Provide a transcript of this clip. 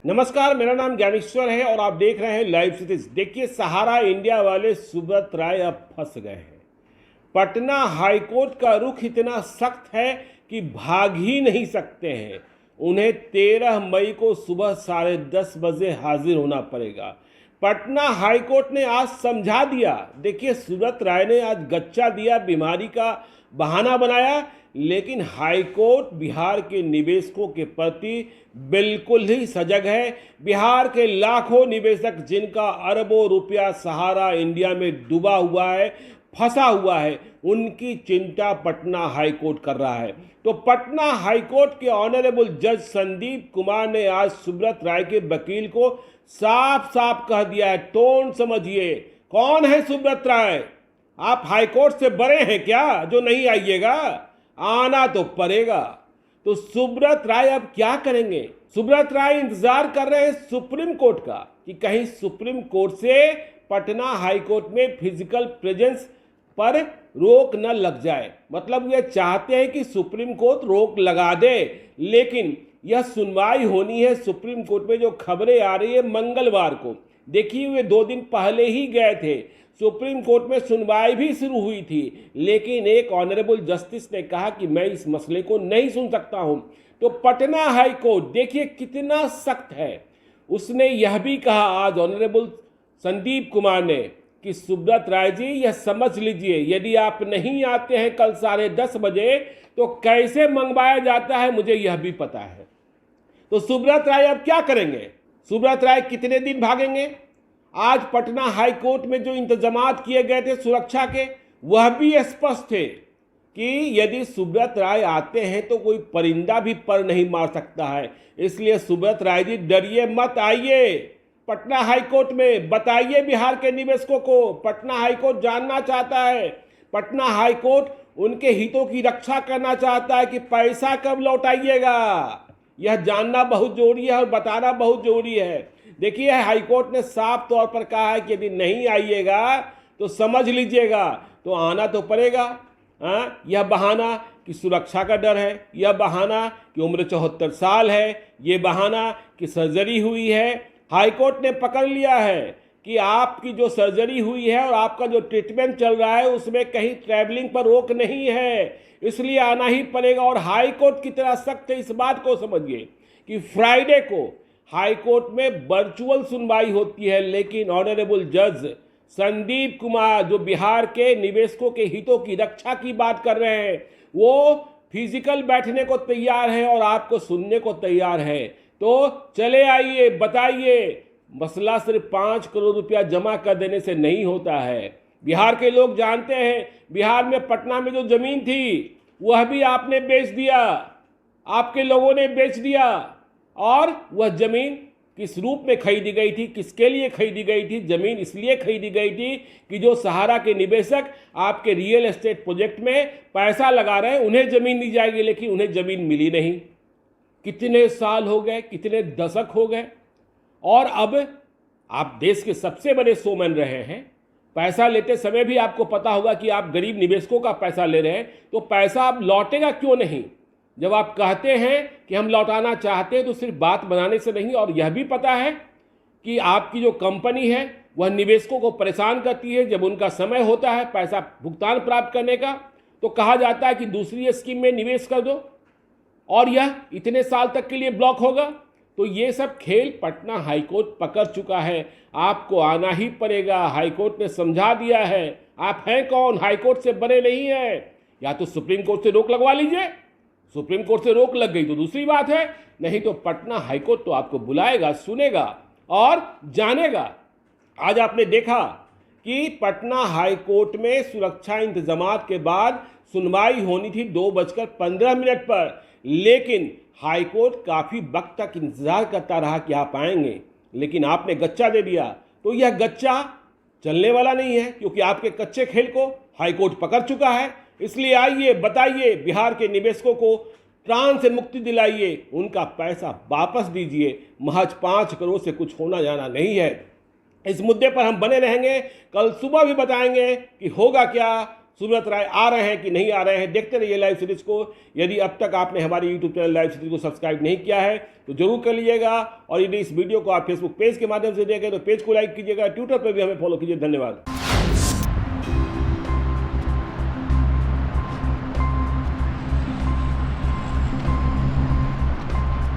नमस्कार, मेरा नाम ज्ञानेश्वर है और आप देख रहे हैं लाइव सिटीज। देखिए, सहारा इंडिया वाले सुब्रत राय अब फंस गए हैं। पटना हाईकोर्ट का रुख इतना सख्त है कि भाग ही नहीं सकते हैं। उन्हें 13 मई को सुबह 10:30 बजे हाजिर होना पड़ेगा। पटना हाईकोर्ट ने आज समझा दिया। देखिए, सुब्रत राय ने आज गच्चा दिया, बीमारी का बहाना बनाया, लेकिन हाईकोर्ट बिहार के निवेशकों के प्रति बिल्कुल ही सजग है। बिहार के लाखों निवेशक जिनका अरबों रुपया सहारा इंडिया में डूबा हुआ है, फंसा हुआ है, उनकी चिंता पटना हाईकोर्ट कर रहा है। तो पटना हाईकोर्ट के ऑनरेबल जज संदीप कुमार ने आज सुब्रत राय के वकील को साफ साफ कह दिया है। टोन समझिए, कौन है सुब्रत राय? आप हाईकोर्ट से बड़े हैं क्या जो नहीं आइएगा? आना तो पड़ेगा। तो सुब्रत राय अब क्या करेंगे? सुब्रत राय इंतजार कर रहे हैं सुप्रीम कोर्ट का कि कहीं सुप्रीम कोर्ट से पटना हाईकोर्ट में फिजिकल प्रेजेंस पर रोक न लग जाए। मतलब ये चाहते हैं कि सुप्रीम कोर्ट रोक लगा दे, लेकिन यह सुनवाई होनी है सुप्रीम कोर्ट में। जो खबरें आ रही है मंगलवार को, देखिए वे 2 दिन पहले ही गए थे, सुप्रीम कोर्ट में सुनवाई भी शुरू हुई थी, लेकिन एक ऑनरेबल जस्टिस ने कहा कि मैं इस मसले को नहीं सुन सकता हूं। तो पटना हाई कोर्ट देखिए कितना सख्त है। उसने यह भी कहा आज ऑनरेबल संदीप कुमार ने कि सुब्रत राय जी, यह समझ लीजिए, यदि आप नहीं आते हैं कल 10:30 बजे तो कैसे मंगवाया जाता है मुझे यह भी पता है। तो सुब्रत राय अब क्या करेंगे? सुब्रत राय कितने दिन भागेंगे? आज पटना हाई कोर्ट में जो इंतजामात किए गए थे सुरक्षा के, वह भी स्पष्ट थे कि यदि सुब्रत राय आते हैं तो कोई परिंदा भी पर नहीं मार सकता है। इसलिए सुब्रत राय जी, डरिए मत, आइए पटना हाई कोर्ट में, बताइए बिहार के निवेशकों को। पटना हाई कोर्ट जानना चाहता है, पटना हाई कोर्ट उनके हितों की रक्षा करना चाहता है कि पैसा कब लौटाइएगा। यह जानना बहुत जरूरी है और बताना बहुत जरूरी है। देखिए, हाईकोर्ट ने साफ तौर पर कहा है कि यदि नहीं आइएगा तो समझ लीजिएगा, तो आना तो पड़ेगा। यह बहाना कि सुरक्षा का डर है, यह बहाना कि उम्र 74 साल है, यह बहाना कि सर्जरी हुई है। हाईकोर्ट ने पकड़ लिया है कि आपकी जो सर्जरी हुई है और आपका जो ट्रीटमेंट चल रहा है उसमें कहीं ट्रैवलिंग पर रोक नहीं है, इसलिए आना ही पड़ेगा। और हाईकोर्ट की तरह सख्त है, इस बात को समझिए कि फ्राइडे को हाईकोर्ट में वर्चुअल सुनवाई होती है, लेकिन ऑनरेबल जज संदीप कुमार जो बिहार के निवेशकों के हितों की रक्षा की बात कर रहे हैं, वो फिजिकल बैठने को तैयार है और आपको सुनने को तैयार है। तो चले आइए, बताइए। मसला सिर्फ 5 करोड़ रुपया जमा कर देने से नहीं होता है। बिहार के लोग जानते हैं, बिहार में पटना में जो जमीन थी वह भी आपने बेच दिया, आपके लोगों ने बेच दिया। और वह जमीन किस रूप में खरीदी गई थी, किसके लिए खरीदी गई थी? जमीन इसलिए खरीदी गई थी कि जो सहारा के निवेशक आपके रियल एस्टेट प्रोजेक्ट में पैसा लगा रहे हैं उन्हें जमीन दी जाएगी, लेकिन उन्हें जमीन मिली नहीं। कितने साल हो गए, कितने दशक हो गए, और अब आप देश के सबसे बड़े शोमैन रहे हैं। पैसा लेते समय भी आपको पता होगा कि आप गरीब निवेशकों का पैसा ले रहे हैं, तो पैसा आप लौटेगा क्यों नहीं? जब आप कहते हैं कि हम लौटाना चाहते हैं तो सिर्फ बात बनाने से नहीं, और यह भी पता है कि आपकी जो कंपनी है वह निवेशकों को परेशान करती है। जब उनका समय होता है पैसा भुगतान प्राप्त करने का, तो कहा जाता है कि दूसरी स्कीम में निवेश कर दो, और यह इतने साल तक के लिए ब्लॉक होगा। तो ये सब खेल पटना हाईकोर्ट पकड़ चुका है। आपको आना ही पड़ेगा, हाईकोर्ट ने समझा दिया है। आप हैं कौन? हाईकोर्ट से बड़े नहीं हैं। या तो सुप्रीम कोर्ट से रोक लगवा लीजिए, सुप्रीम कोर्ट से रोक लग गई तो दूसरी बात है, नहीं तो पटना हाईकोर्ट तो आपको बुलाएगा, सुनेगा और जानेगा। आज आपने देखा कि पटना हाईकोर्ट में सुरक्षा इंतजामात के बाद सुनवाई होनी थी 2:15 पर, लेकिन हाईकोर्ट काफी वक्त तक इंतजार करता रहा कि आप आएंगे, लेकिन आपने गच्चा दे दिया। तो यह गच्चा चलने वाला नहीं है, क्योंकि आपके कच्चे खेल को हाईकोर्ट पकड़ चुका है। इसलिए आइए, बताइए, बिहार के निवेशकों को प्राण से मुक्ति दिलाइए, उनका पैसा वापस दीजिए। महज 5 करोड़ से कुछ होना जाना नहीं है। इस मुद्दे पर हम बने रहेंगे, कल सुबह भी बताएंगे कि होगा क्या, सुब्रत राय आ रहे हैं कि नहीं आ रहे हैं। देखते रहिए लाइव सीरीज को। यदि अब तक आपने हमारे यूट्यूब चैनल लाइव सीरीज को सब्सक्राइब नहीं किया है तो जरूर कर लीजिएगा, और यदि इस वीडियो को आप फेसबुक पेज के माध्यम से देखें तो पेज को लाइक कीजिएगा, ट्विटर पर भी हमें फॉलो कीजिए। धन्यवाद।